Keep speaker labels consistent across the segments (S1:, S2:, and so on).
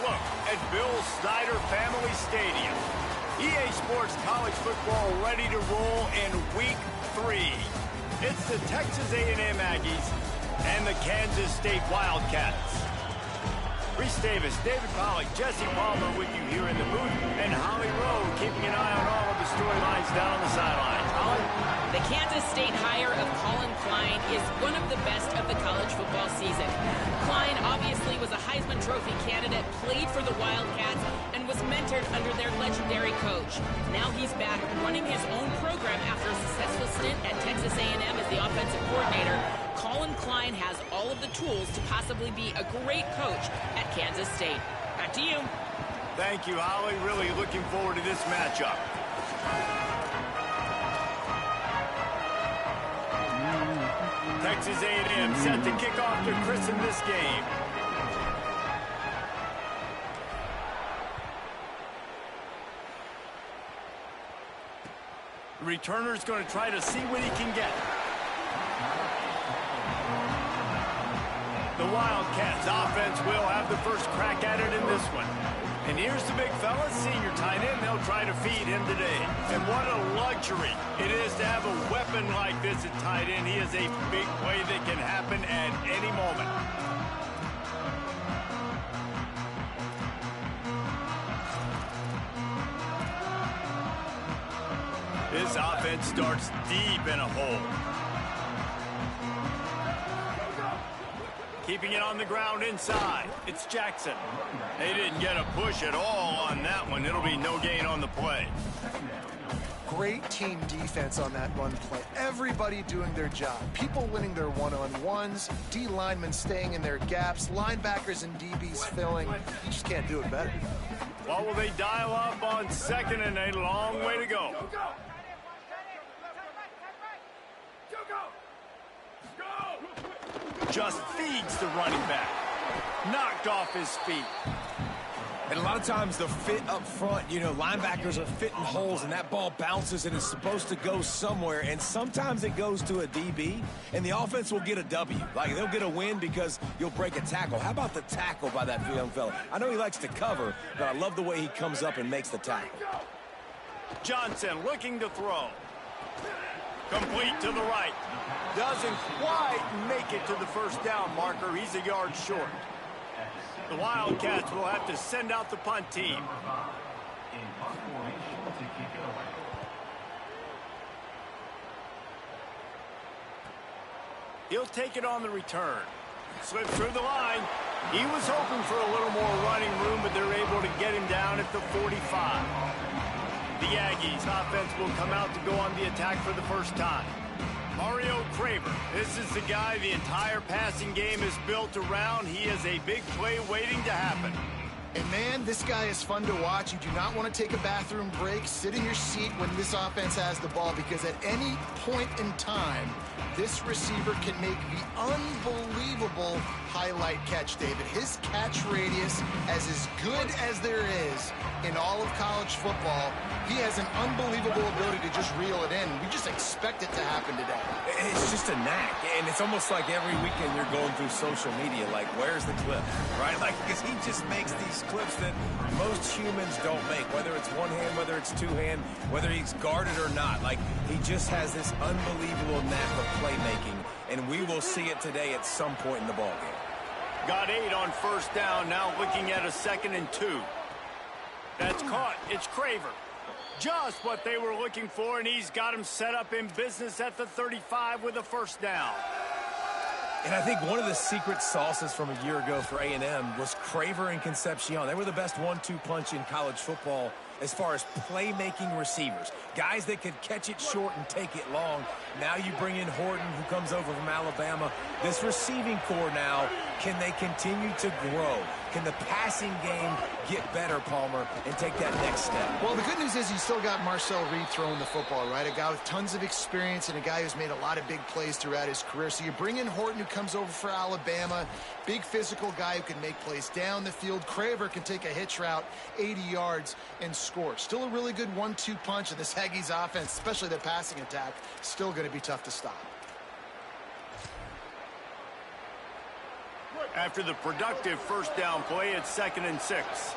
S1: look at Bill Snyder Family Stadium. EA Sports College Football ready to roll in Week 3. It's the Texas A&M Aggies and the Kansas State Wildcats. Reese Davis, David Pollack, Jesse Palmer with you here in the booth, and Holly Rowe keeping an eye on all of the storylines down on the sidelines. Holly?
S2: The Kansas State hire of Colin Klein is one of the best of the college football season. Klein obviously was a Heisman Trophy candidate, played for the Wildcats, and was mentored under their legendary coach. Now he's back running his own program after a successful stint at Texas A&M as the offensive coordinator. Colin Klein has all of the tools to possibly be a great coach at Kansas State. Back to you.
S1: Thank you, Holly. Really looking forward to this matchup. Texas A&M set to kick off to christen this game. The returner's going to try to see what he can get. The Wildcats offense will have the first crack at it in this one. And here's the big fella, senior tight end. They'll try to feed him today. And what a luxury it is to have a weapon like this at tight end. He is a big play that can happen at any moment. This offense starts deep in a hole. Keeping it on the ground inside. It's Jackson. They didn't get a push at all on that one. It'll be no gain on the play.
S3: Great team defense on that run play. Everybody doing their job. People winning their one-on-ones, D linemen staying in their gaps, linebackers and DBs filling. You just can't do it better.
S1: What will they dial up on second and a long way to go? Just feeds the running back. Knocked off his feet.
S4: And a lot of times the fit up front, you know, linebackers are fitting holes and that ball bounces and it's supposed to go somewhere. And sometimes it goes to a DB and the offense will get a W. Like they'll get a win because you'll break a tackle. How about the tackle by that young fella? I know he likes to cover, but I love the way he comes up and makes the tackle.
S1: Johnson looking to throw. Complete to the right. Doesn't quite make it to the first down marker. He's a yard short. The Wildcats will have to send out the punt team. He'll take it on the return. Slips through the line. He was hoping for a little more running room, but they're able to get him down at the 45. The Aggies offense will come out to go on the attack for the first time. Mario Craver, this is the guy the entire passing game is built around. He is a big play waiting to happen.
S3: And man, this guy is fun to watch. You do not want to take a bathroom break. Sit in your seat when this offense has the ball because at any point in time, this receiver can make the unbelievable highlight catch, David. His catch radius is as good as there is in all of college football. He has an unbelievable ability to just reel it in. We just expect it to happen today.
S4: It's just a knack, and it's almost like every weekend you're going through social media, like, where's the clip, right? Like, because he just makes these clips that most humans don't make, whether it's one hand, whether it's two hand, whether he's guarded or not. Like, he just has this unbelievable knack of playmaking, and we will see it today at some point in the ballgame.
S1: Got 8 on first down, now looking at a 2nd and 2. That's caught. It's Craver. Just what they were looking for, and he's got him set up in business at the 35 with a first down.
S4: And I think one of the secret sauces from a year ago for A&M was Craver and Concepcion. They were the best 1-2 punch in college football as far as playmaking receivers. Guys that could catch it short and take it long. Now you bring in Horton, who comes over from Alabama. This receiving core now, can they continue to grow? Can the passing game get better, Palmer, and take that next step?
S3: Well, the good news is you still got Marcel Reed throwing the football, right? A guy with tons of experience and a guy who's made a lot of big plays throughout his career. So you bring in Horton, who comes over for Alabama. Big physical guy who can make plays down the field. Craver can take a hitch route 80 yards and score. Still a really good 1-2 punch, and this Aggies offense, especially the passing attack, still going to be tough to stop.
S1: After the productive first down play, it's 2nd and 6.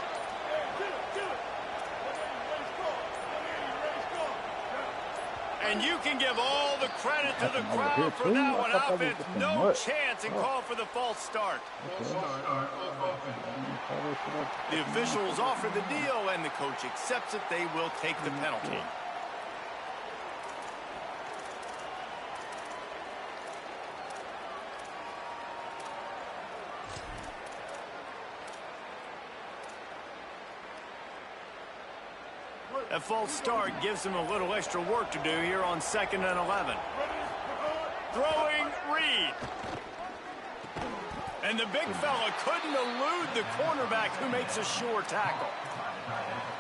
S1: And you can give all the credit to the crowd for that one. Offense, no chance, and call for the false start. The officials offer the deal, and the coach accepts it. They will take the penalty. A false start gives him a little extra work to do here on 2nd and 11. Throwing Reed. And the big fella couldn't elude the cornerback who makes a sure tackle.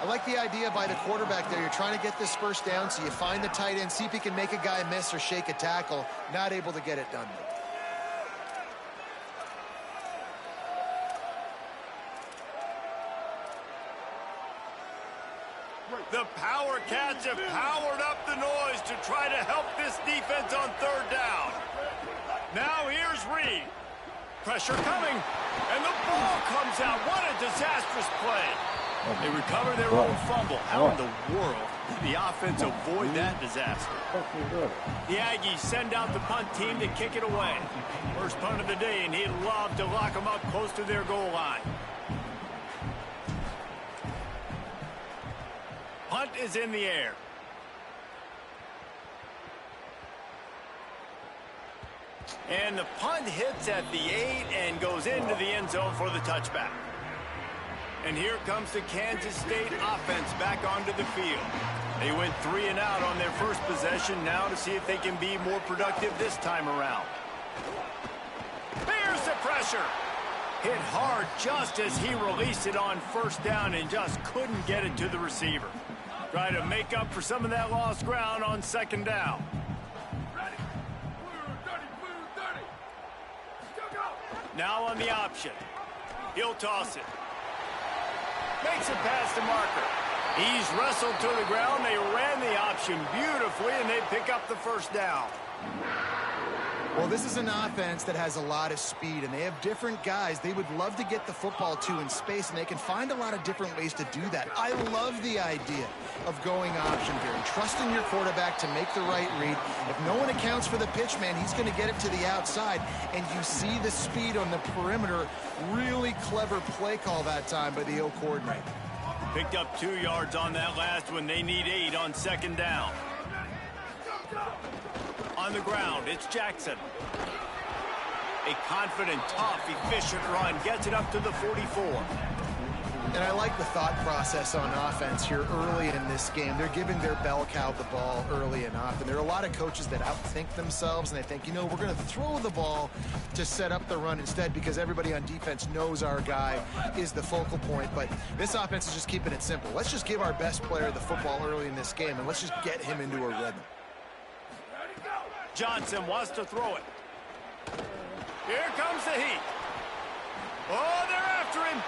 S3: I like the idea by the quarterback there. You're trying to get this first down, so you find the tight end, see if he can make a guy miss or shake a tackle. Not able to get it done.
S1: The Power Cats have powered up the noise to try to help this defense on 3rd down. Now here's Reed. Pressure coming, and the ball comes out. What a disastrous play. They recover their own fumble. How in the world did the offense avoid that disaster? The Aggies send out the punt team to kick it away. First punt of the day, and he'd love to lock them up close to their goal line. Punt is in the air. And the punt hits at the 8 and goes into the end zone for the touchback. And here comes the Kansas State offense back onto the field. They went 3 and out on their first possession, now to see if they can be more productive this time around. There's the pressure. Hit hard just as he released it on first down and just couldn't get it to the receiver. Try to make up for some of that lost ground on 2nd down. Now on the option. He'll toss it. Makes it past the marker. He's wrestled to the ground. They ran the option beautifully, and they pick up the first down.
S3: Well, this is an offense that has a lot of speed, and they have different guys they would love to get the football to in space, and they can find a lot of different ways to do that. I love the idea of going option here and trusting your quarterback to make the right read. If no one accounts for the pitch, man, he's going to get it to the outside, and you see the speed on the perimeter. Really clever play call that time by the O coordinator.
S1: Picked up 2 yards on that last one. They need 8 on 2nd down. On the ground, it's Jackson. A confident, tough, efficient run gets it up to the 44.
S3: And I like the thought process on offense here early in this game. They're giving their bell cow the ball early enough. And there are a lot of coaches that outthink themselves, and they think, you know, we're going to throw the ball to set up the run instead because everybody on defense knows our guy is the focal point. But this offense is just keeping it simple. Let's just give our best player the football early in this game, and let's just get him into a rhythm.
S1: Johnson wants to throw it. Here comes the heat. Oh, they're after him.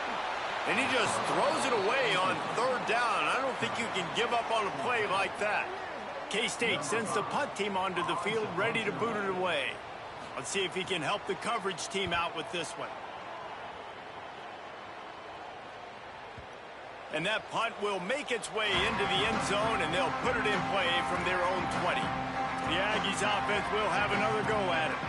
S1: And he just throws it away on 3rd down. I don't think you can give up on a play like that. K-State sends the punt team onto the field, ready to boot it away. Let's see if he can help the coverage team out with this one. And that punt will make its way into the end zone, and they'll put it in play from their own 20. The Aggies offense will have another go at it.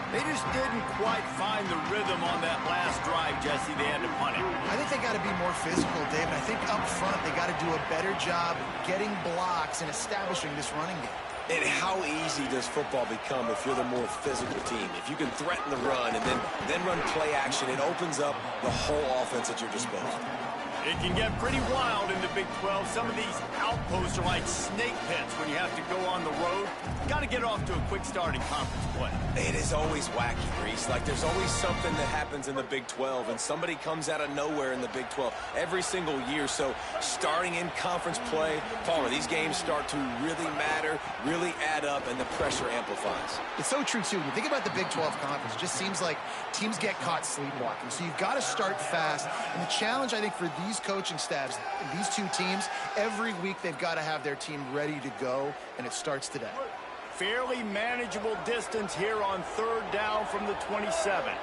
S1: They just didn't quite find the rhythm on that last drive, Jesse. They had to punt it.
S3: I think they got to be more physical, Dave. And I think up front they got to do a better job getting blocks and establishing this running game.
S5: And how easy does football become if you're the more physical team? If you can threaten the run and then run play action, it opens up the whole offense at your disposal.
S1: It can get pretty wild in the Big 12. Some of these outposts are like snake pits when you have to go on the road. Got to get off to a quick start in conference play.
S5: It is always wacky, Reese. Like there's always something that happens in the Big 12, and somebody comes out of nowhere in the Big 12 every single year. So starting in conference play, Palmer, these games start to really matter, really add up, and the pressure amplifies.
S3: It's so true, too. When you think about the Big 12 conference, it just seems like teams get caught sleepwalking. So you've got to start fast. And the challenge, I think, for these coaching staffs, these two teams, every week they've got to have their team ready to go, and it starts today.
S1: Fairly manageable distance here on 3rd down from the 27.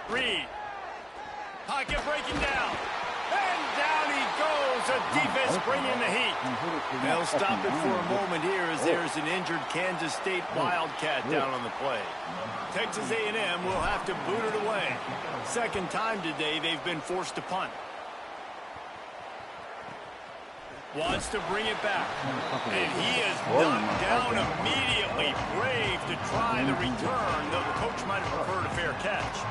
S1: Reed. Pocket breaking down. And down he goes. A defense bringing the heat. They'll stop it for a moment here as there's an injured Kansas State Wildcat down on the play. Texas A&M will have to boot it away. Second time today they've been forced to punt. Wants to bring it back. And he is knocked down immediately. Brave to try the return, though the coach might have preferred a fair catch.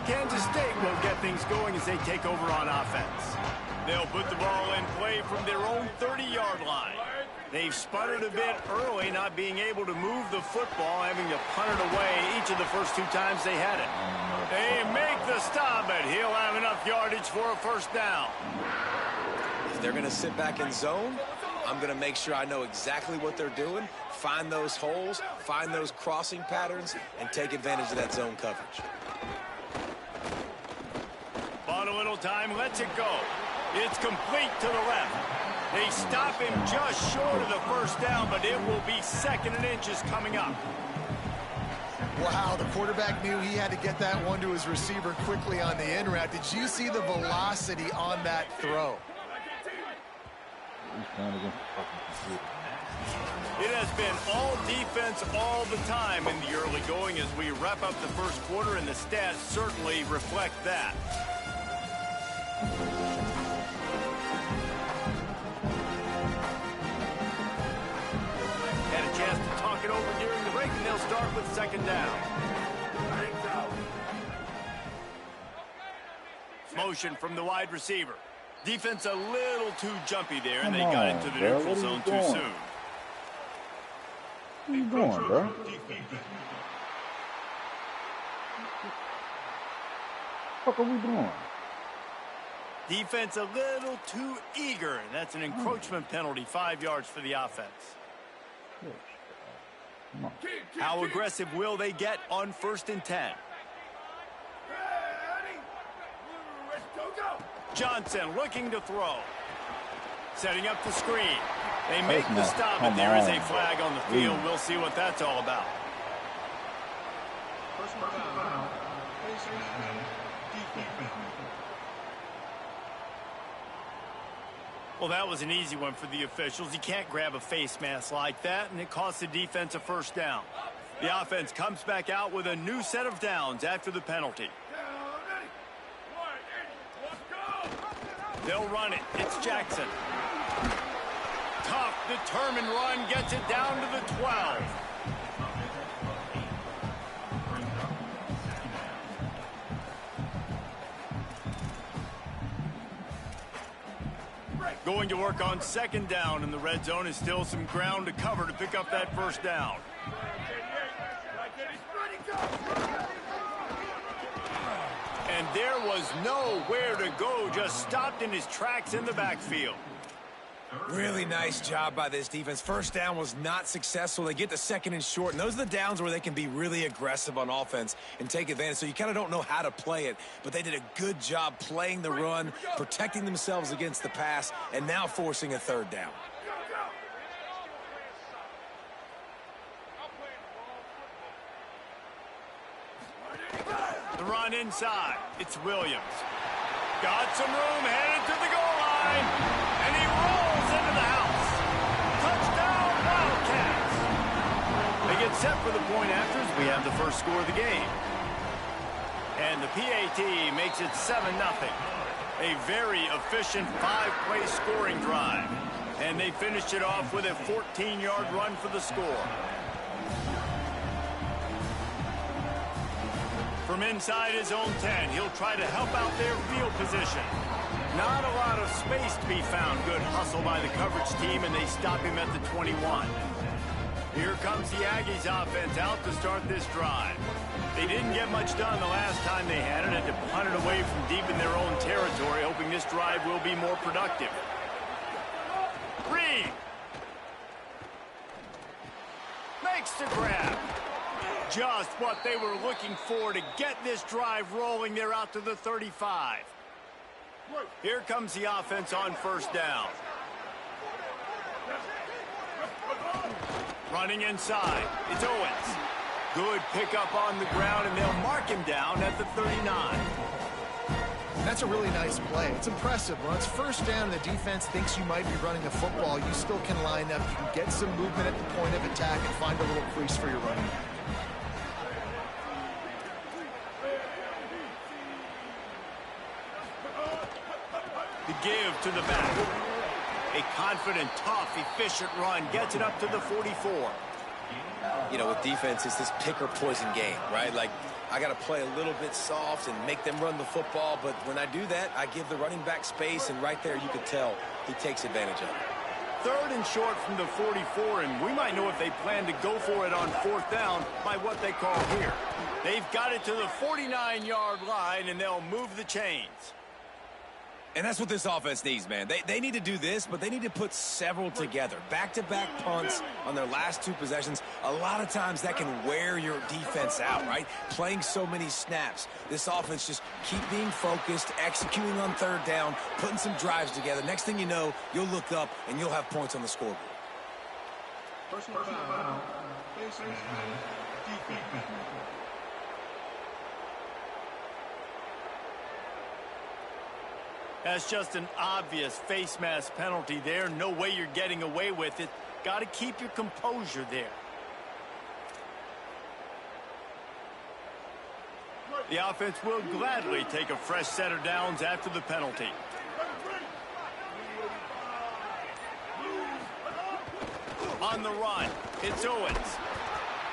S1: Kansas State will get things going as they take over on offense. They'll put the ball in play from their own 30-yard line. They've sputtered a bit early, not being able to move the football, having to punt it away each of the first 2 times they had it. They make the stop, but he'll have enough yardage for a first down.
S5: If they're going to sit back in zone, I'm going to make sure I know exactly what they're doing, find those holes, find those crossing patterns, and take advantage of that zone coverage.
S1: Bought a little time, lets it go. It's complete to the left. They stop him just short of the first down, but it will be 2nd and inches coming up.
S3: Wow, the quarterback knew he had to get that one to his receiver quickly on the in route. Did you see the velocity on that throw?
S1: It has been all defense all the time in the early going as we wrap up the first quarter, and the stats certainly reflect that. Had a chance to talk it over during the break, and they'll start with 2nd down. Motion from the wide receiver. Defense a little too jumpy there, and they got into the neutral zone too soon.
S6: What are you doing, bro? What are we doing?
S1: Defense a little too eager. That's an encroachment penalty, 5 yards for the offense. How aggressive will they get on 1st and 10? Johnson looking to throw. Setting up the screen. They make the stop, but there is a flag on the field. We'll see what that's all about. Well, that was an easy one for the officials. You can't grab a face mask like that, and it costs the defense a first down. The offense comes back out with a new set of downs after the penalty. They'll run it. It's Jackson. Tough, determined run. Gets it down to the 12. Going to work on 2nd down in the red zone. Is still some ground to cover to pick up that first down. And there was nowhere to go, just stopped in his tracks in the backfield.
S4: Really nice job by this defense. First down was not successful. They get the 2nd and short, and those are the downs where they can be really aggressive on offense and take advantage. So you kind of don't know how to play it, but they did a good job playing the run, protecting themselves against the pass, and now forcing a 3rd down.
S1: The run inside. It's Williams. Got some room, headed to the goal line, and he rolls into the house. Touchdown, Wildcats. They get set for the point after as we have the first score of the game. And the PAT makes it 7-0. A very efficient 5-play scoring drive. And they finished it off with a 14-yard run for the score. From inside his own 10, he'll try to help out their field position. Not a lot of space to be found. Good hustle by the coverage team, and they stop him at the 21. Here comes the Aggies offense out to start this drive. They didn't get much done the last time they had it, and to punt it away from deep in their own territory, hoping this drive will be more productive. Reed makes the grab. Just what they were looking for to get this drive rolling. They're out to the 35. Here comes the offense on 1st down. Running inside. It's Owens. Good pickup on the ground, and they'll mark him down at the 39.
S3: That's a really nice play. It's impressive. When it's first down and the defense thinks you might be running the football, you still can line up. You can get some movement at the point of attack and find a little crease for your running back.
S1: The give to the back. A confident, tough, efficient run gets it up to the 44.
S5: You know, with defense, it's this pick or poison game, right? Like, I got to play a little bit soft and make them run the football, but when I do that, I give the running back space, and right there you can tell he takes advantage of it.
S1: 3rd and short from the 44, and we might know if they plan to go for it on 4th down by what they call here. They've got it to the 49-yard line, and they'll move the chains.
S4: And that's what this offense needs, man. They need to do this, but they need to put several together. Back-to-back punts on their last 2 possessions. A lot of times that can wear your defense out, right? Playing so many snaps. This offense just keep being focused, executing on 3rd down, putting some drives together. Next thing you know, you'll look up and you'll have points on the scoreboard.
S6: Personal foul. Defense.
S1: That's just an obvious face mask penalty there. No way you're getting away with it. Got to keep your composure there. The offense will gladly take a fresh set of downs after the penalty. On the run, it's Owens.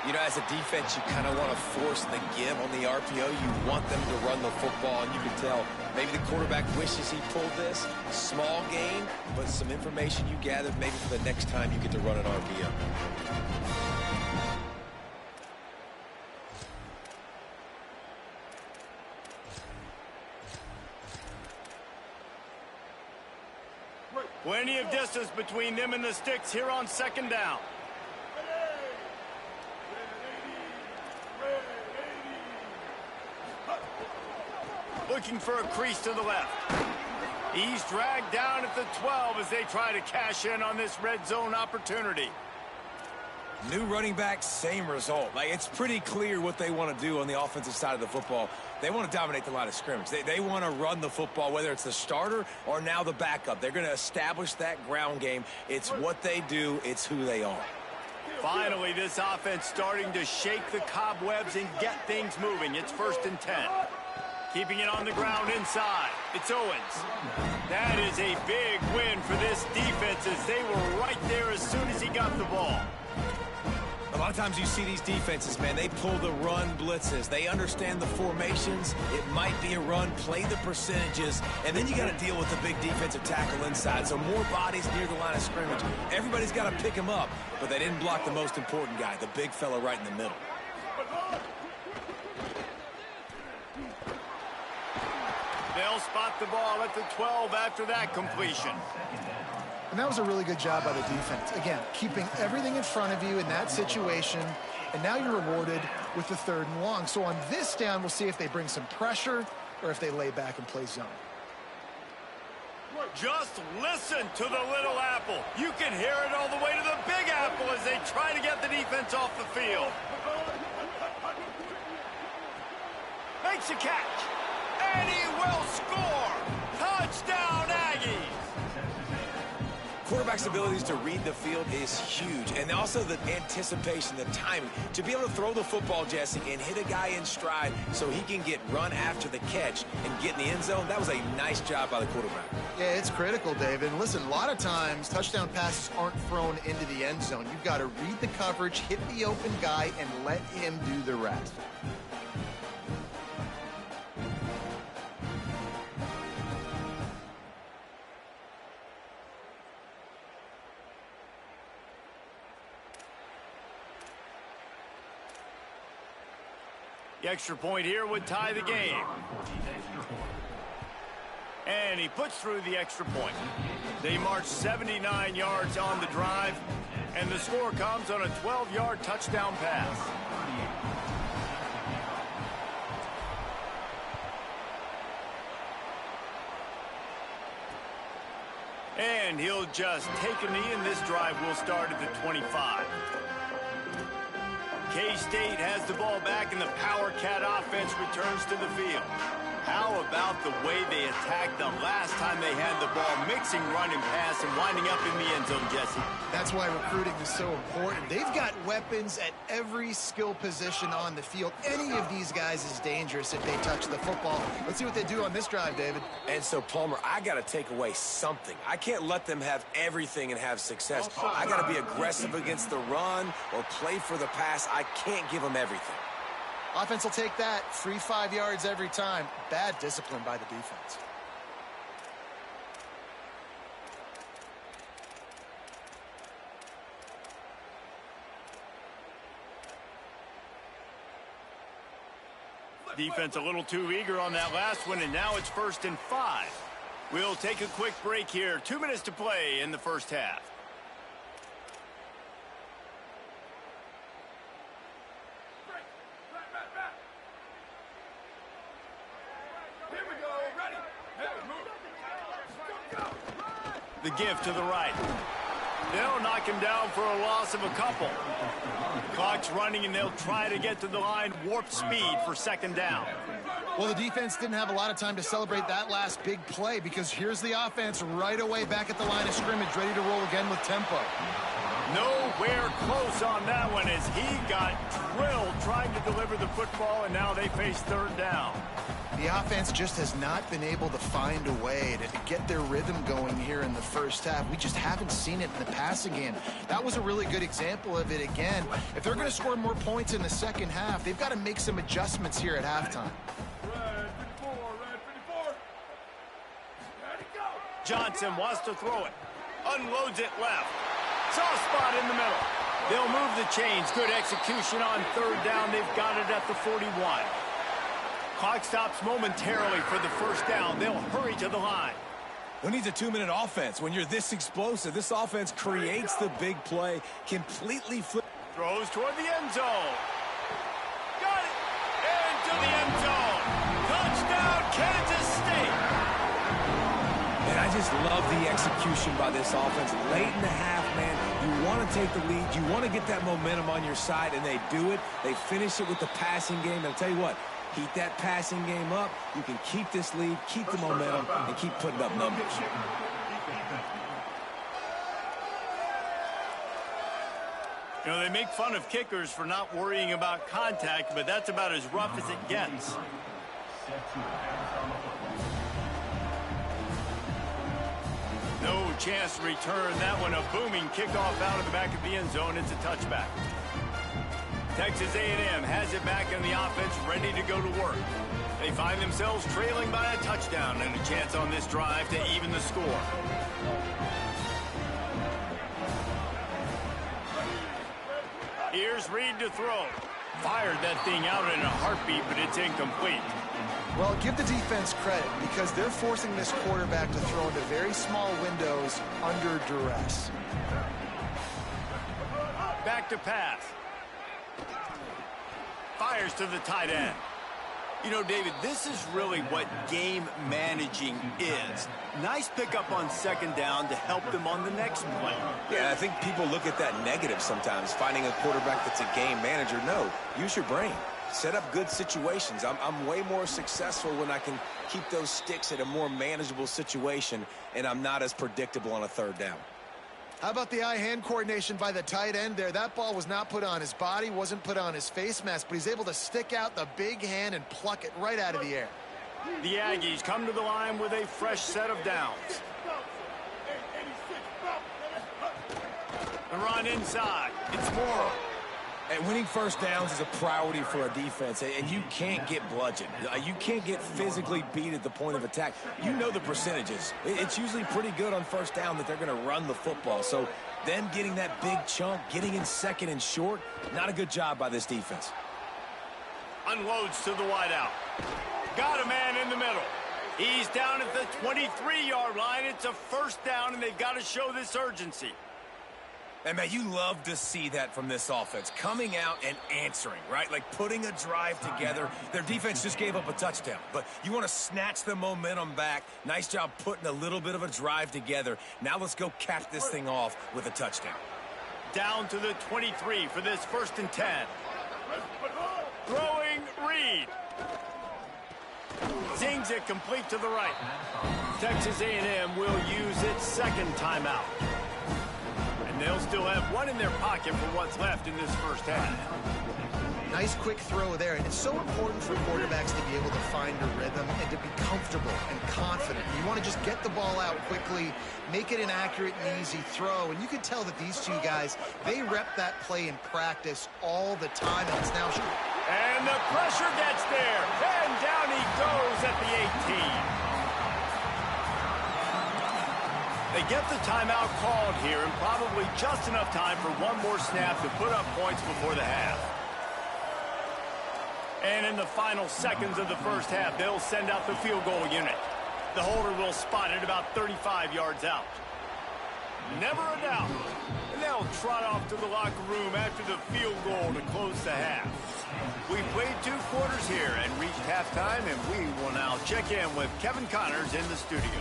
S5: You know, as a defense, you kind of want to force the give on the RPO. You want them to run the football, and you can tell maybe the quarterback wishes he pulled this. Small gain, but some information you gathered maybe for the next time you get to run an RPO.
S1: Plenty of distance between them and the sticks here on 2nd down. Looking for a crease to the left. He's dragged down at the 12 as they try to cash in on this red zone opportunity.
S4: New running back, same result. Like, it's pretty clear what they want to do on the offensive side of the football. They want to dominate the line of scrimmage. They want to run the football, whether it's the starter or now the backup. They're going to establish that ground game. It's what they do. It's who they are.
S1: Finally, this offense starting to shake the cobwebs and get things moving. It's 1st and 10. Keeping it on the ground inside. It's Owens. That is a big win for this defense as they were right there as soon as he got the ball.
S4: A lot of times you see these defenses, man, they pull the run blitzes. They understand the formations. It might be a run, play the percentages, and then you got to deal with the big defensive tackle inside. So more bodies near the line of scrimmage. Everybody's got to pick him up, but they didn't block the most important guy, the big fella right in the middle.
S1: They'll spot the ball at the 12 after that completion.
S3: And that was a really good job by the defense. Again, keeping everything in front of you in that situation, and now you're rewarded with the 3rd and long. So on this down, we'll see if they bring some pressure or if they lay back and play zone.
S1: Just listen to the little apple. You can hear it all the way to the big apple as they try to get the defense off the field. Makes a catch. And he will score! Touchdown, Aggies!
S5: Quarterback's abilities to read the field is huge, and also the anticipation, the timing. To be able to throw the football, Jesse, and hit a guy in stride so he can get run after the catch and get in the end zone, that was a nice job by the quarterback.
S3: Yeah, it's critical, David. And listen, a lot of times touchdown passes aren't thrown into the end zone. You've got to read the coverage, hit the open guy, and let him do the rest.
S1: The extra point here would tie the game. And he puts through the extra point. They march 79 yards on the drive, and the score comes on a 12-yard touchdown pass. And he'll just take a knee, and this drive will start at the 25. K-State has the ball back, and the Power Cat offense returns to the field. How about the way they attacked the last time they had the ball, mixing run and pass and winding up in the end zone, Jesse?
S3: That's why recruiting is so important. They've got weapons at every skill position on the field. Any of these guys is dangerous if they touch the football. Let's see what they do on this drive, David.
S5: And so, Palmer, I got to take away something. I can't let them have everything and have success. I got to be aggressive against the run or play for the pass. I can't give them everything.
S3: Offense will take that. Free 5 yards every time. Bad discipline by the defense.
S1: Defense a little too eager on that last one, and now it's 1st and 5. We'll take a quick break here. 2 minutes to play in the first half. The give to the right. They'll knock him down for a loss of a couple. Clock's running, and they'll try to get to the line. Warp speed for 2nd down.
S3: Well, the defense didn't have a lot of time to celebrate that last big play because here's the offense right away back at the line of scrimmage, ready to roll again with tempo.
S1: Nowhere close on that one as he got drilled trying to deliver the football, and now they face 3rd down.
S3: The offense just has not been able to find a way to get their rhythm going here in the first half. We just haven't seen it in the passing game. That was a really good example of it again. If they're going to score more points in the second half, they've got to make some adjustments here at halftime.
S1: Johnson wants to throw it. Unloads it left. Soft spot in the middle. They'll move the chains. Good execution on 3rd down. They've got it at the 41. Clock stops momentarily for the 1st down. They'll hurry to the line.
S4: Who needs a 2-minute offense when you're this explosive? This offense creates the big play, completely flip.
S1: Throws toward the end zone. Got it. Into the end zone. Touchdown, Kansas State.
S4: And I just love the execution by this offense. Late in the half, man, you want to take the lead. You want to get that momentum on your side, and they do it. They finish it with the passing game. And I'll tell you what, keep that passing game up. You can keep this lead, keep the momentum, and keep putting up numbers.
S1: You know, they make fun of kickers for not worrying about contact, but that's about as rough as it gets. No chance to return that one. A booming kickoff out of the back of the end zone. It's a touchback. Texas A&M has it back in the offense, ready to go to work. They find themselves trailing by a touchdown and a chance on this drive to even the score. Here's Reed to throw. Fired that thing out in a heartbeat, but it's incomplete.
S3: Well, give the defense credit because they're forcing this quarterback to throw into very small windows under duress.
S1: Back to pass. Fires to the tight end. You know, David, this is really what game managing is. Nice pickup on 2nd down to help them on the next play.
S5: Yeah, I think people look at that negative sometimes, finding a quarterback that's a game manager. No, use your brain. Set up good situations. I'm way more successful when I can keep those sticks at a more manageable situation, and I'm not as predictable on a 3rd down.
S3: How about the eye-hand coordination by the tight end there? That ball was not put on his body, wasn't put on his face mask, but he's able to stick out the big hand and pluck it right out of the air.
S1: The Aggies come to the line with a fresh set of downs. The run inside. It's Morrow.
S4: And winning 1st downs is a priority for a defense, and you can't get bludgeoned. You can't get physically beat at the point of attack. You know the percentages. It's usually pretty good on 1st down that they're going to run the football. So them getting that big chunk, getting in 2nd and short, not a good job by this defense.
S1: Unloads to the wideout. Got a man in the middle. He's down at the 23-yard line. It's a 1st down, and they've got to show this urgency.
S4: And, man, you love to see that from this offense. Coming out and answering, right? Like putting a drive together. Their defense just gave up a touchdown. But you want to snatch the momentum back. Nice job putting a little bit of a drive together. Now let's go cap this thing off with a touchdown.
S1: Down to the 23 for this 1st and 10. Throwing Reed. Zings it complete to the right. Texas A&M will use its second timeout. And they'll still have one in their pocket for what's left in this first half.
S3: Nice quick throw there, and it's so important for quarterbacks to be able to find a rhythm and to be comfortable and confident. You want to just get the ball out quickly, make it an accurate and easy throw, and you can tell that these two guys, they rep that play in practice all the time, and it's now...
S1: And the pressure gets there, and down he goes at the 18. They get the timeout called here, and probably just enough time for one more snap to put up points before the half. And in the final seconds of the first half, they'll send out the field goal unit. The holder will spot it about 35 yards out. Never a doubt. And they'll trot off to the locker room after the field goal to close the half. We played 2 quarters here and reached halftime, and we will now check in with Kevin Connors in the studio.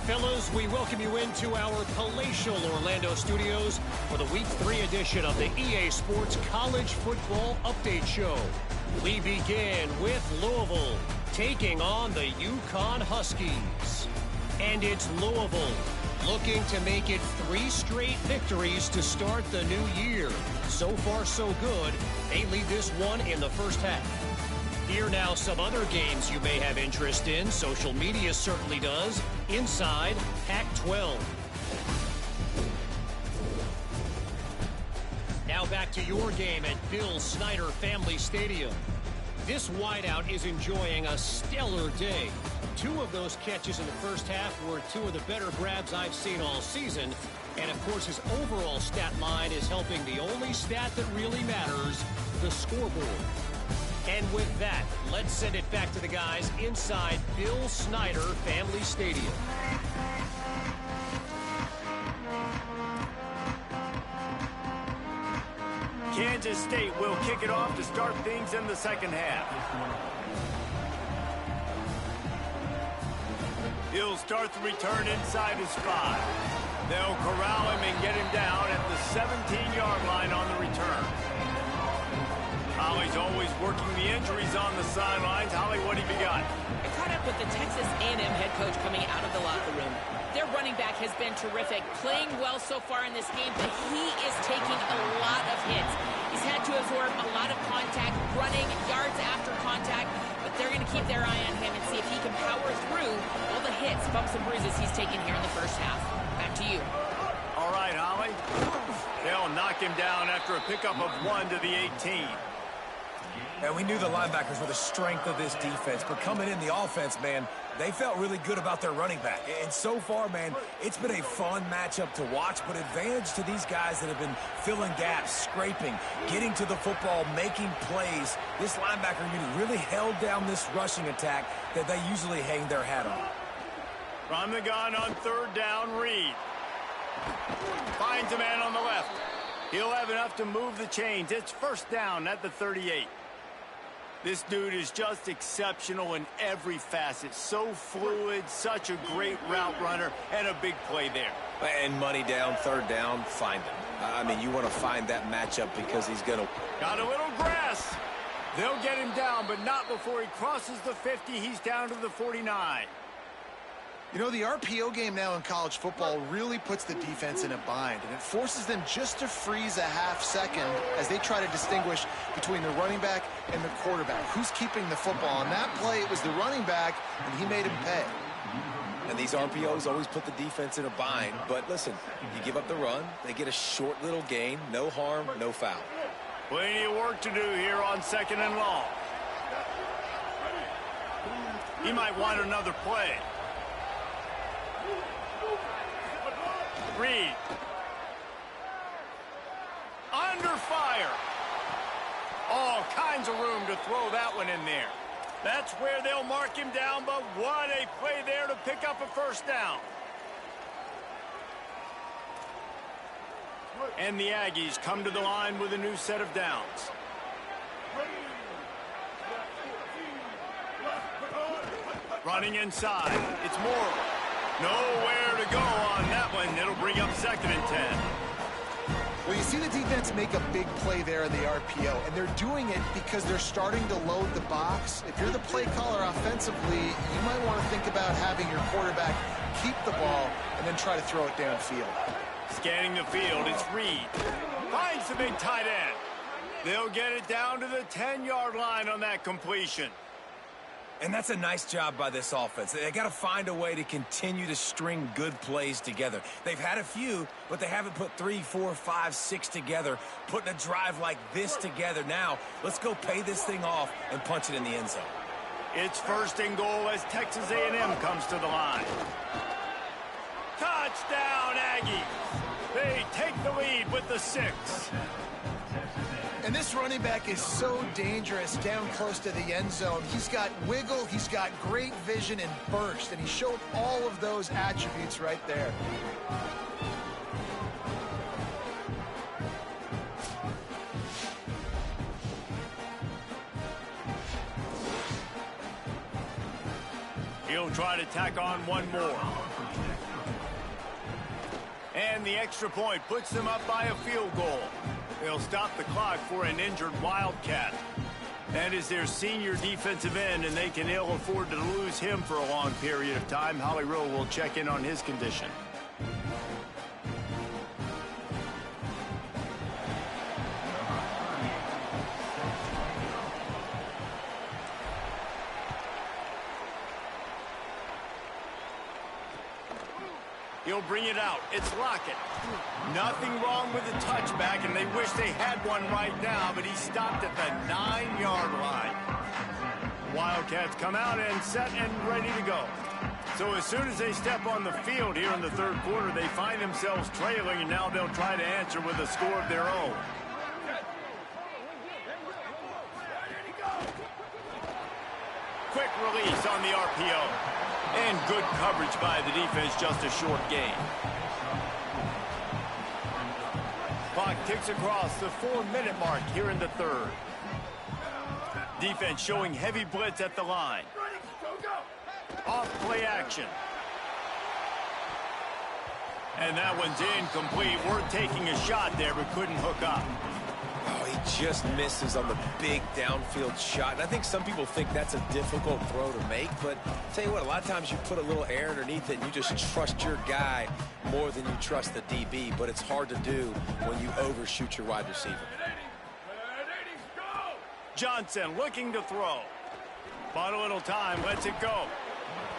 S7: Fellas, we welcome you into our palatial Orlando studios for the Week 3 edition of the EA Sports College Football Update Show. We begin with Louisville taking on the UConn Huskies. And it's Louisville looking to make it 3 straight victories to start the new year. So far, so good. They lead this one in the first half. Here now some other games you may have interest in. Social media certainly does. Inside Pac-12. Now back to your game at Bill Snyder Family Stadium. This wideout is enjoying a stellar day. 2 of those catches in the first half were 2 of the better grabs I've seen all season. And, of course, his overall stat line is helping the only stat that really matters, the scoreboard. And with that, let's send it back to the guys inside Bill Snyder Family Stadium.
S1: Kansas State will kick it off to start things in the second half. He'll start the return inside his 5. They'll corral him and get him down at the 17-yard line on the return. Holly's always working the injuries on the sidelines. Holly, what have you got?
S2: I caught up with the Texas A&M head coach coming out of the locker room. Their running back has been terrific, playing well so far in this game, but he is taking a lot of hits. He's had to absorb a lot of contact, running yards after contact, but they're going to keep their eye on him and see if he can power through all the hits, bumps, and bruises he's taken here in the first half. Back to you.
S1: All right, Holly. They'll knock him down after a pickup of 1 to the 18.
S4: And we knew the linebackers were the strength of this defense, but coming in the offense, man, they felt really good about their running back. And so far, man, it's been a fun matchup to watch, but advantage to these guys that have been filling gaps, scraping, getting to the football, making plays. This linebacker unit really held down this rushing attack that they usually hang their hat on.
S1: From the gun on 3rd down, Reed. Finds a man on the left. He'll have enough to move the chains. It's 1st down at the 38. This dude is just exceptional in every facet. So fluid, such a great route runner, and a big play there.
S5: And money down, 3rd down, find him. I mean, you want to find that matchup because he's going to...
S1: Got a little grass. They'll get him down, but not before he crosses the 50. He's down to the 49.
S3: You know, the RPO game now in college football really puts the defense in a bind, and it forces them just to freeze a half second as they try to distinguish between the running back and the quarterback. Who's keeping the football? On that play, it was the running back, and he made him pay.
S5: And these RPOs always put the defense in a bind. But listen, you give up the run, they get a short little gain, no harm, no foul.
S1: Plenty of work to do here on 2nd and long. He might want another play. Reed. Under fire. All kinds of room to throw that one in there. That's where they'll mark him down, but what a play there to pick up a 1st down. And the Aggies come to the line with a new set of downs. Running inside. It's Morrill. Nowhere to go on that one. It'll bring up 2nd and 10.
S3: Well, you see the defense make a big play there in the RPO, and they're doing it because they're starting to load the box. If you're the play caller offensively, you might want to think about having your quarterback keep the ball and then try to throw it downfield.
S1: Scanning the field, it's Reed. Finds the big tight end. They'll get it down to the 10-yard line on that completion.
S4: And that's a nice job by this offense. They got to find a way to continue to string good plays together. They've had a few, but they haven't put 3, 4, 5, 6 together, putting a drive like this together. Now, let's go pay this thing off and punch it in the end zone.
S1: It's 1st and goal as Texas A&M comes to the line. Touchdown, Aggies. They take the lead with the 6.
S3: And this running back is so dangerous down close to the end zone. He's got wiggle, he's got great vision and burst, and he showed all of those attributes right there.
S1: He'll try to tack on one more. And the extra point puts them up by a field goal. They'll stop the clock for an injured Wildcat. That is their senior defensive end, and they can ill afford to lose him for a long period of time. Holly Rowe will check in on his condition. He'll bring it out. It's Lockett. Nothing wrong with the touchback, and they wish they had one right now, but he stopped at the 9-yard line. Wildcats come out and set and ready to go. So as soon as they step on the field here in the 3rd quarter, they find themselves trailing, and now they'll try to answer with a score of their own. Quick release on the RPO. And good coverage by the defense, just a short gain. Clock ticks across the 4-minute mark here in the 3rd. Defense showing heavy blitz at the line. Off play action. And that one's incomplete. We're taking a shot there, but couldn't hook up.
S5: Oh, he just misses on the big downfield shot. And I think some people think that's a difficult throw to make, but I'll tell you what, a lot of times you put a little air underneath it and you just trust your guy more than you trust the DB, but it's hard to do when you overshoot your wide receiver.
S1: Johnson looking to throw. Bought a little time, lets it go.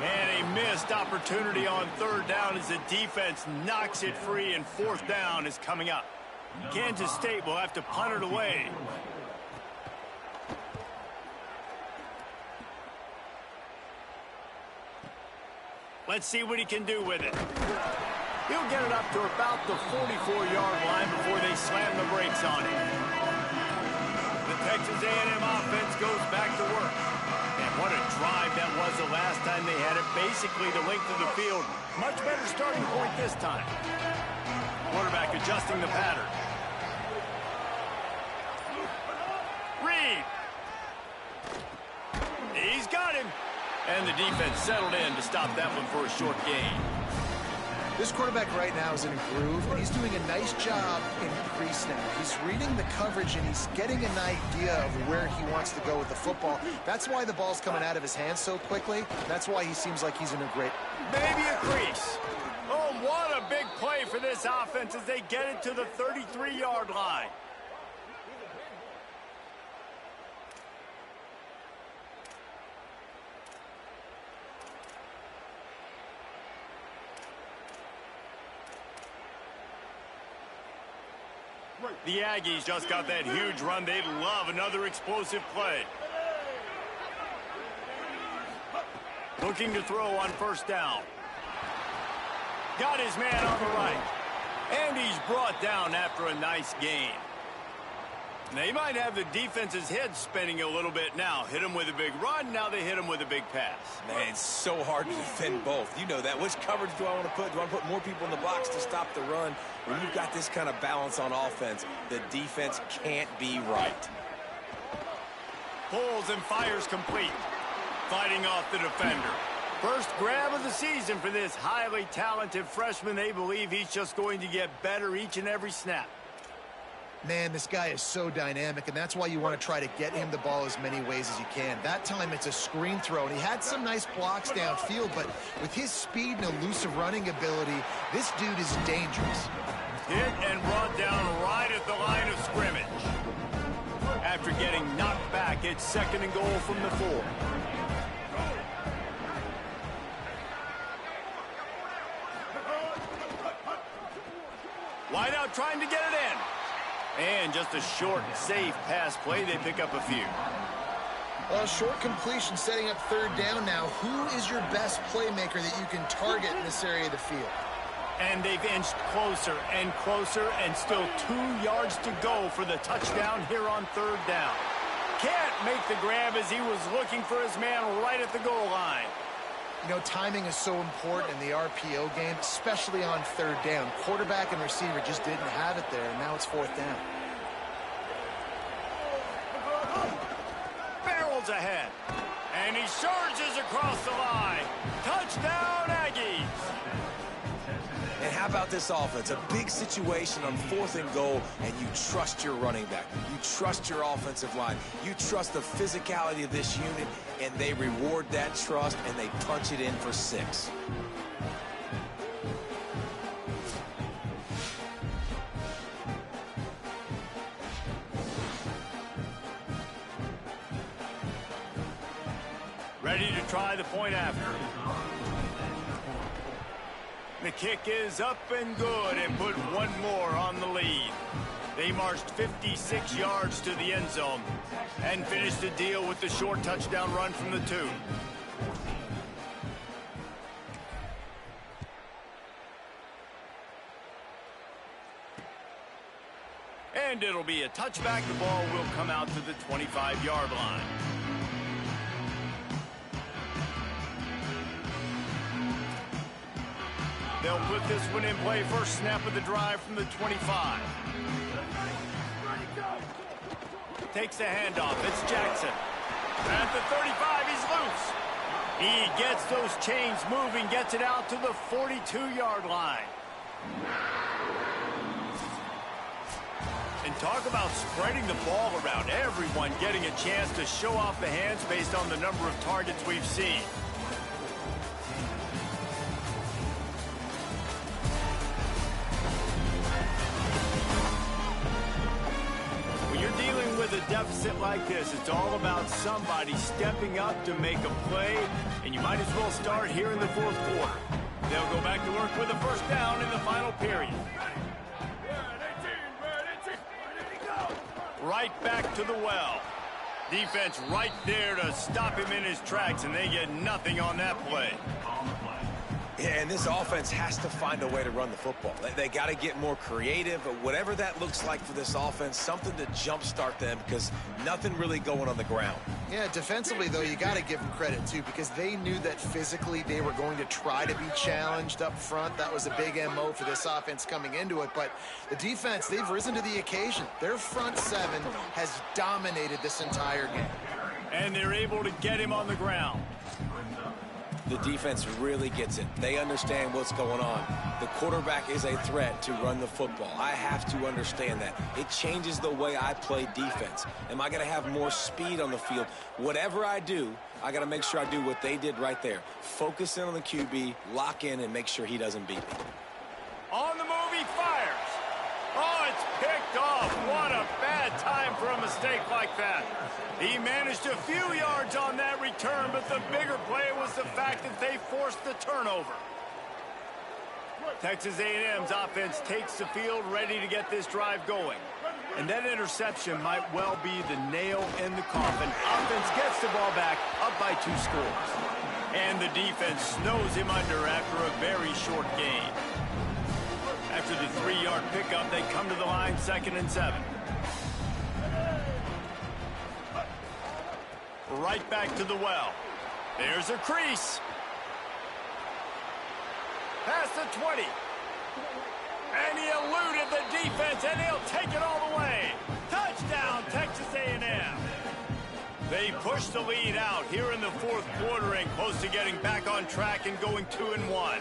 S1: And a missed opportunity on 3rd down as the defense knocks it free, and 4th down is coming up. Kansas State will have to punt it away. Let's see what he can do with it. He'll get it up to about the 44-yard line before they slam the brakes on it. The Texas A&M offense goes back to work. And what a drive that was the last time they had it. Basically the length of the field. Much better starting point this time. Quarterback adjusting the pattern. Reed. He's got him. And the defense settled in to stop that one for a short gain.
S3: This quarterback right now is in a groove, and he's doing a nice job in pre-snap. He's reading the coverage, and he's getting an idea of where he wants to go with the football. That's why the ball's coming out of his hands so quickly. That's why he seems like he's in a great...
S1: Maybe a crease. Oh, what a big play for this offense as they get it to the 33-yard line. The Aggies just got that huge run. They'd love another explosive play. Looking to throw on 1st down. Got his man on the right. And he's brought down after a nice gain. They might have the defense's head spinning a little bit now. Hit him with a big run, now they hit him with a big pass.
S5: Man, it's so hard to defend both. You know that. Which coverage do I want to put? Do I want to put more people in the box to stop the run? When you've got this kind of balance on offense, the defense can't be right.
S1: Pulls and fires complete. Fighting off the defender. First grab of the season for this highly talented freshman. They believe he's just going to get better each and every snap.
S3: Man, this guy is so dynamic, and that's why you want to try to get him the ball as many ways as you can. That time, it's a screen throw, and he had some nice blocks downfield, but with his speed and elusive running ability, this dude is dangerous.
S1: Hit and brought down right at the line of scrimmage. After getting knocked back, it's 2nd and goal from the 4. Wide out trying to get it in. And just a short, safe pass play. They pick up a few.
S3: Well, short completion setting up 3rd down now. Who is your best playmaker that you can target in this area of the field?
S1: And they've inched closer and closer, and still 2 yards to go for the touchdown here on 3rd down. Can't make the grab as he was looking for his man right at the goal line.
S3: You know, timing is so important in the RPO game, especially on 3rd down. Quarterback and receiver just didn't have it there, and now it's 4th down.
S1: Barrels ahead, and he surges across the line. Touchdown, Aggies!
S5: And how about this offense? A big situation on 4th and goal, and you trust your running back. You trust your offensive line. You trust the physicality of this unit, and they reward that trust, and they punch it in for 6.
S1: Ready to try the point after. The kick is up and good and put one more on the lead. They marched 56 yards to the end zone and finished the deal with the short touchdown run from the 2. And it'll be a touchback. The ball will come out to the 25-yard line. They'll put this one in play. First snap of the drive from the 25. Takes the handoff. It's Jackson. At the 35, he's loose. He gets those chains moving, gets it out to the 42-yard line. And talk about spreading the ball around. Everyone getting a chance to show off the hands based on the number of targets we've seen. With a deficit like this, it's all about somebody stepping up to make a play, and you might as well start here in the 4th quarter. They'll go back to work with a 1st down in the final period. Right back to the well. Defense right there to stop him in his tracks, and they get nothing on that play.
S5: Yeah, and this offense has to find a way to run the football. They got to get more creative, but whatever that looks like for this offense, something to jumpstart them, because nothing really going on the ground.
S3: Yeah, defensively, though, you got to give them credit, too, because they knew that physically they were going to try to be challenged up front. That was a big MO for this offense coming into it, but the defense, they've risen to the occasion. Their front 7 has dominated this entire game.
S1: And they're able to get him on the ground.
S5: The defense really gets it. They understand what's going on. The quarterback is a threat to run the football. I have to understand that. It changes the way I play defense. Am I going to have more speed on the field? Whatever I do, I got to make sure I do what they did right there. Focus in on the QB, lock in, and make sure he doesn't beat me.
S1: On the move, he fires. Oh, it's picked off. What a bad time for a mistake like that. He managed a few yards on that return, but the bigger play was the fact that they forced the turnover. Texas A&M's offense takes the field, ready to get this drive going. And that interception might well be the nail in the coffin. Offense gets the ball back, up by 2 scores. And the defense snows him under after a very short gain. After the 3-yard pickup, they come to the line, 2nd and 7. Right back to the well. There's a crease. Past the 20. And he eluded the defense, and he'll take it all the way. Touchdown, Texas A&M. They push the lead out here in the 4th quarter and close to getting back on track and going 2-1.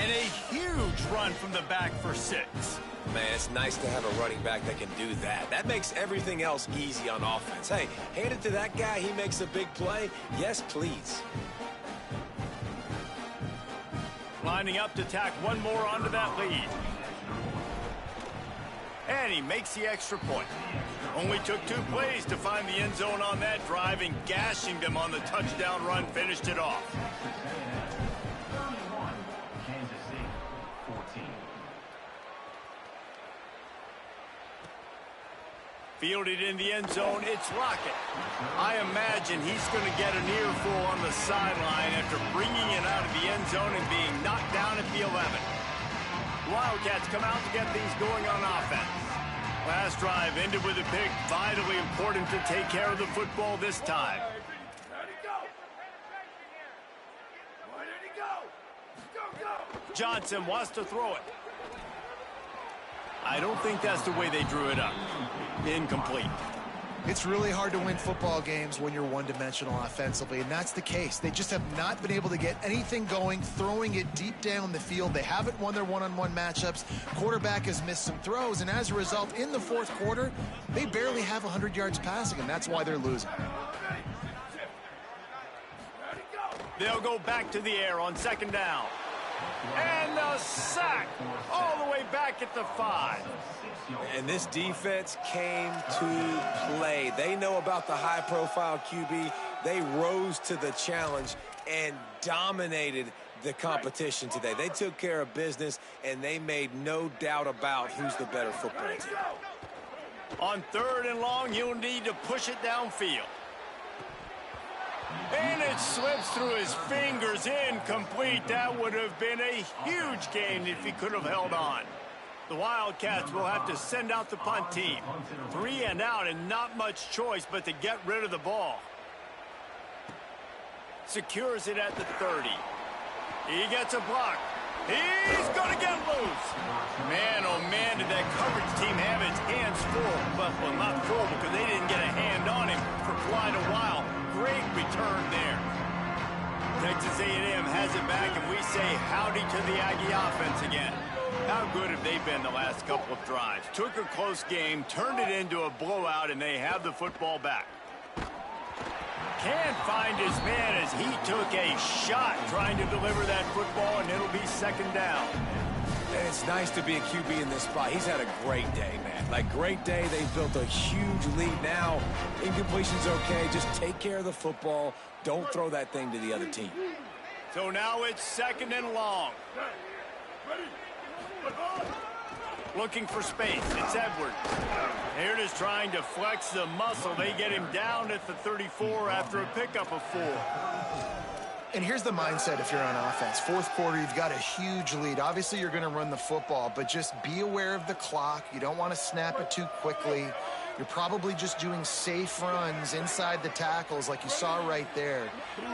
S1: And a huge run from the back for 6.
S5: Man, it's nice to have a running back that can do that. That makes everything else easy on offense. Hey, hand it to that guy. He makes a big play. Yes, please.
S1: Lining up to tack one more onto that lead. And he makes the extra point. Only took 2 plays to find the end zone on that drive, and gashing them on the touchdown run finished it off. Fielded in the end zone, it's Lockett. I imagine he's going to get an earful on the sideline after bringing it out of the end zone and being knocked down at the 11. Wildcats come out to get things going on offense. Last drive ended with a pick. Vitally important to take care of the football this time. Johnson wants to throw it. I don't think that's the way they drew it up. Incomplete.
S3: It's really hard to win football games when you're one-dimensional offensively, and that's the case. They just have not been able to get anything going, throwing it deep down the field. They haven't won their one-on-one matchups. Quarterback has missed some throws, and as a result, in the fourth quarter, they barely have 100 yards passing, and that's why they're losing.
S1: They'll go back to the air on 2nd down. And a sack all the way back at the 5.
S5: And this defense came to play. They know about the high-profile QB. They rose to the challenge and dominated the competition today. They took care of business, and they made no doubt about who's the better football team.
S1: On 3rd and long, he'll need to push it downfield. And it slips through his fingers, incomplete. That would have been a huge gain if he could have held on. The Wildcats will have to send out the punt team. 3 and out, and not much choice but to get rid of the ball. Secures it at the 30. He gets a block. He's going to get loose. Man, oh man, did that coverage team have its hands full. Well, not full because they didn't get a hand on him for quite a while. Great return there. Texas A&M has it back, and we say howdy to the Aggie offense again. How good have they been the last couple of drives? Took a close game, turned it into a blowout, and they have the football back. Can't find his man as he took a shot trying to deliver that football, and it'll be 2nd down.
S5: And it's nice to be a QB in this spot. He's had a great day, man. Like, great day. They've built a huge lead now. Incompletion's okay. Just take care of the football. Don't throw that thing to the other team.
S1: So now it's 2nd and long. Looking for space. It's Edwards. Here it is trying to flex the muscle. They get him down at the 34 after a pickup of 4.
S3: And here's the mindset if you're on offense. Fourth quarter, you've got a huge lead. Obviously, you're going to run the football, but just be aware of the clock. You don't want to snap it too quickly. You're probably just doing safe runs inside the tackles like you saw right there.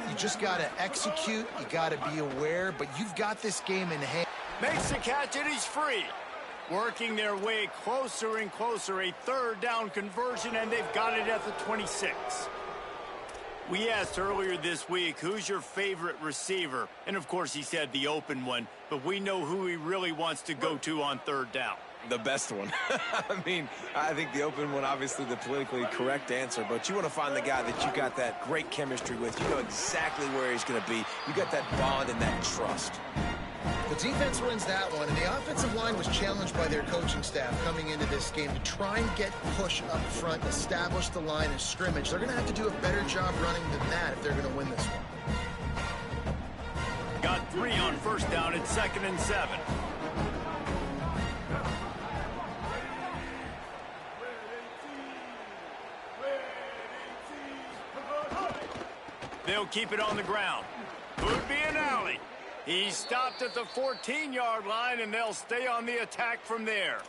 S3: You just got to execute. You got to be aware, but you've got this game in hand.
S1: Makes the catch, and he's free. Working their way closer and closer. A 3rd down conversion, and they've got it at the 26. We asked earlier this week, who's your favorite receiver? And, of course, he said the open one, but we know who he really wants to go to on 3rd down.
S5: The best one. I mean, I think the open one, obviously the politically correct answer, but you want to find the guy that you got that great chemistry with. You know exactly where he's going to be. You got that bond and that trust.
S3: The defense wins that one, and the offensive line was challenged by their coaching staff coming into this game to try and get push up front, establish the line of scrimmage. They're going to have to do a better job running than that if they're going to win this one.
S1: Got 3 on 1st down. It's 2nd and 7. They'll keep it on the ground. Could be an alley. He stopped at the 14-yard line, and they'll stay on the attack from there.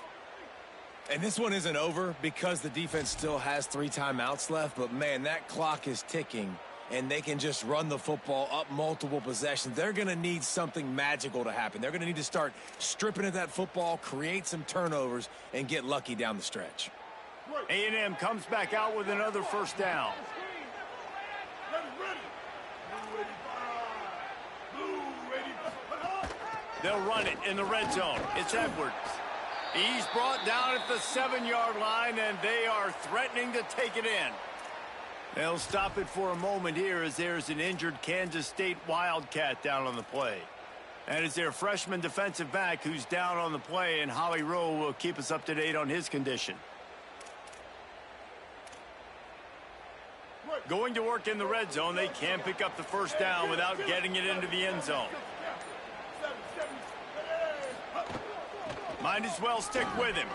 S5: And this one isn't over because the defense still has 3 timeouts left, but, man, that clock is ticking, and they can just run the football up multiple possessions. They're going to need something magical to happen. They're going to need to start stripping at that football, create some turnovers, and get lucky down the stretch.
S1: A&M comes back out with another 1st down. They'll run it in the red zone. It's Edwards. He's brought down at the 7-yard line, and they are threatening to take it in. They'll stop it for a moment here as there's an injured Kansas State Wildcat down on the play. And it's their freshman defensive back who's down on the play, and Holly Rowe will keep us up to date on his condition. Going to work in the red zone, they can pick up the first down without getting it into the end zone. Might as well stick with him.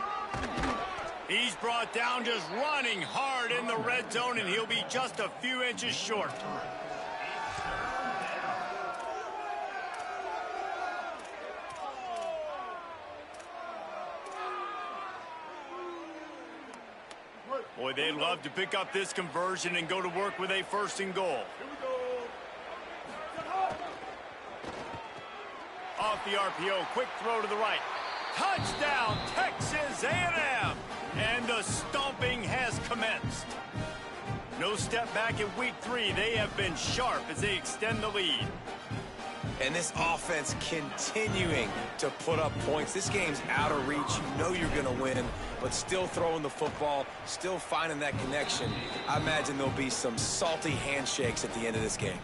S1: He's brought down just running hard in the red zone, and he'll be just a few inches short. Boy, they'd love to pick up this conversion and go to work with a 1st and goal. Off the RPO, quick throw to the right. Touchdown, Texas A&M! And the stomping has commenced. No step back in week 3. They have been sharp as they extend the lead.
S5: And this offense continuing to put up points. This game's out of reach. You know you're going to win, but still throwing the football, still finding that connection. I imagine there'll be some salty handshakes at the end of this game.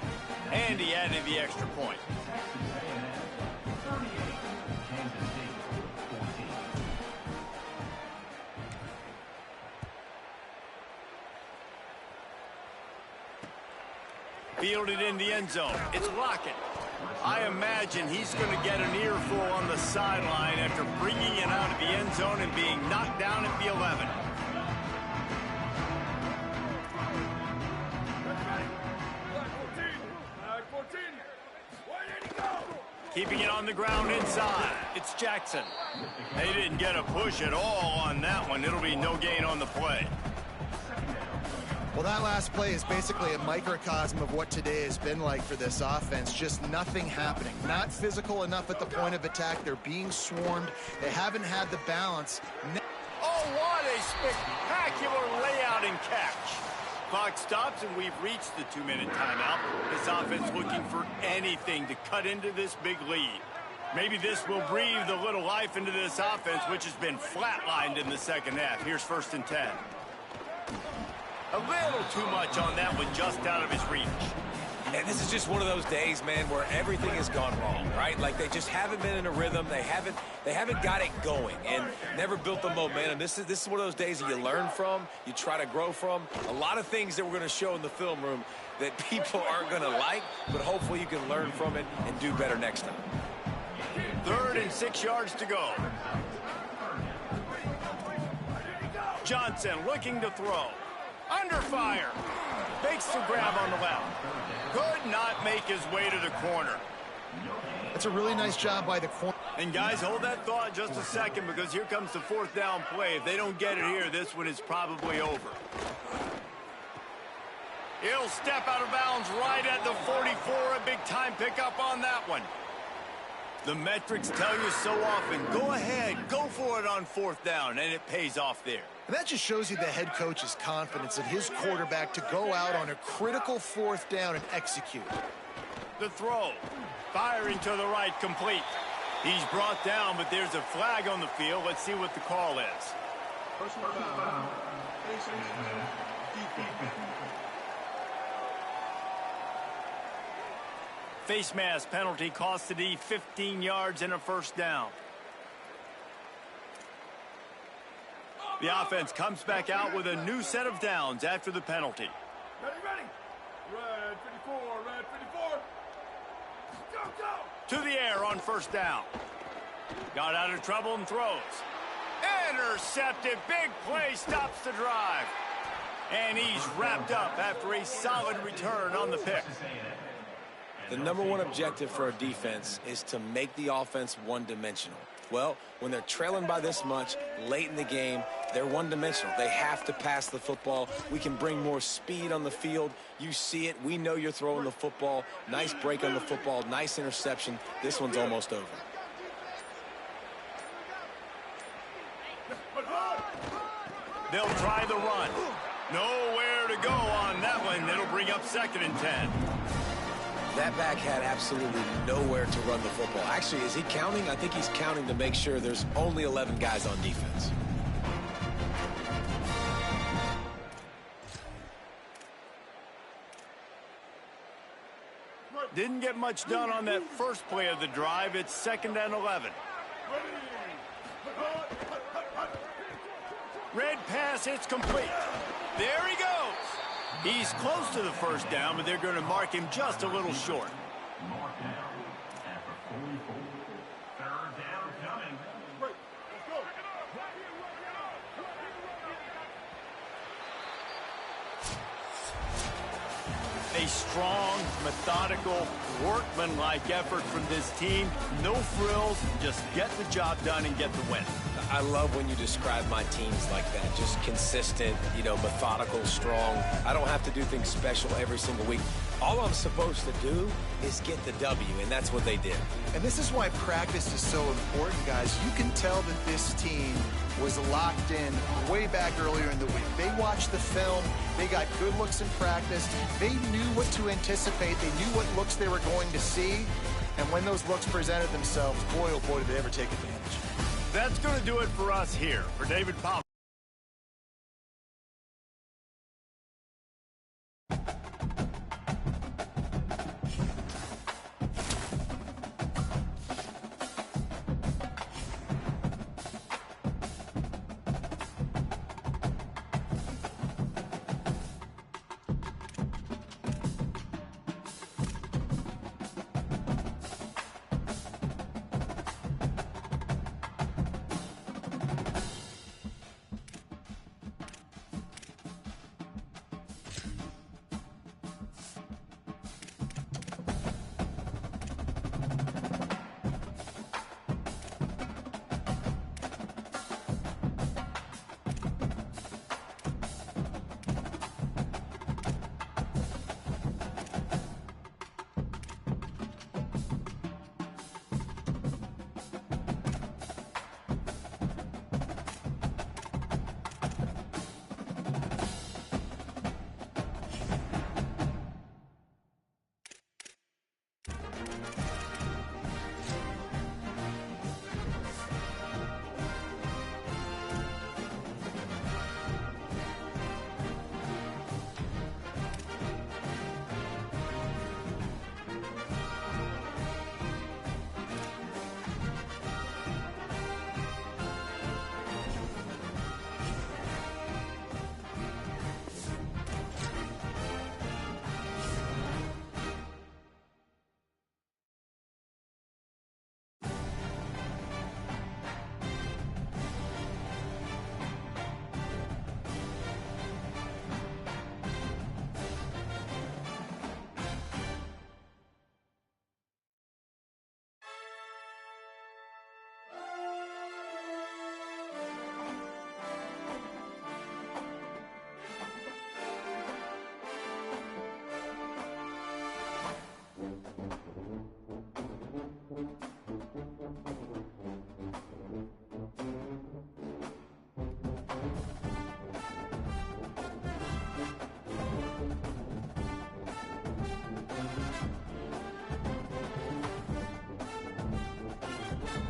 S1: And he added the extra point. Fielded in the end zone. It's Lockett. I imagine he's going to get an earful on the sideline after bringing it out of the end zone and being knocked down at the 11. Keeping it on the ground inside. It's Jackson. They didn't get a push at all on that one. It'll be no gain on the play.
S3: Well, that last play is basically a microcosm of what today has been like for this offense. Just nothing happening. Not physical enough at the point of attack. They're being swarmed. They haven't had the balance.
S1: Oh, what a spectacular layout and catch. Clock stops, and we've reached the 2-minute timeout. This offense looking for anything to cut into this big lead. Maybe this will breathe a little life into this offense, which has been flatlined in the second half. Here's 1st and 10. A little too much on that one, just out of his reach.
S5: And this is just one of those days, man, where everything has gone wrong, right? Like they just haven't been in a rhythm. They haven't got it going and never built the momentum. This is one of those days that you learn from, you try to grow from. A lot of things that we're going to show in the film room that people aren't going to like, but hopefully you can learn from it and do better next time.
S1: 3rd and 6 yards to go. Johnson looking to throw. Under fire. Makes the grab on the left. Could not make his way to the corner.
S3: That's a really nice job by the corner.
S1: And guys, hold that thought just a second, because here comes the 4th down play. If they don't get it here, this one is probably over. He'll step out of bounds right at the 44. A big time pickup on that one. The metrics tell you so often, go ahead, go for it on 4th down, and it pays off there.
S3: And that just shows you the head coach's confidence in his quarterback to go out on a critical 4th down and execute.
S1: The throw, firing to the right, complete. He's brought down, but there's a flag on the field. Let's see what the call is.
S6: Personal foul.
S1: Face mask penalty cost the D 15 yards and a 1st down. The offense comes back out with a new set of downs after the penalty.
S6: Ready. Red 54, red 54. Go.
S1: To the air on 1st down. Got out of trouble and throws. Intercepted. Big play stops the drive. And he's wrapped up after a solid return on the pick.
S5: The number one objective for a defense is to make the offense one-dimensional. Well, when they're trailing by this much late in the game, they're one-dimensional. They have to pass the football. We can bring more speed on the field. You see it. We know you're throwing the football. Nice break on the football. Nice interception. This one's almost over.
S1: They'll try the run. Nowhere to go on that one. It'll bring up 2nd and 10.
S5: That back had absolutely nowhere to run the football. Actually, is he counting? I think he's counting to make sure there's only 11 guys on defense.
S1: Didn't get much done on that first play of the drive. It's 2nd and 11. Red pass, it's complete. There he goes. He's close to the first down, but they're going to mark him just a little short. A strong, methodical, workmanlike effort from this team. No frills, just get the job done and get the win.
S5: I love when you describe my teams like that. Just consistent, methodical, strong. I don't have to do things special every single week. All I'm supposed to do is get the W, and that's what they did.
S3: And this is why practice is so important, guys. You can tell that this team was locked in way back earlier in the week. They watched the film. They got good looks in practice. They knew what to anticipate. They knew what looks they were going to see. And when those looks presented themselves, boy, oh boy, did they ever take advantage.
S1: That's going to do it for us here. For David Powell.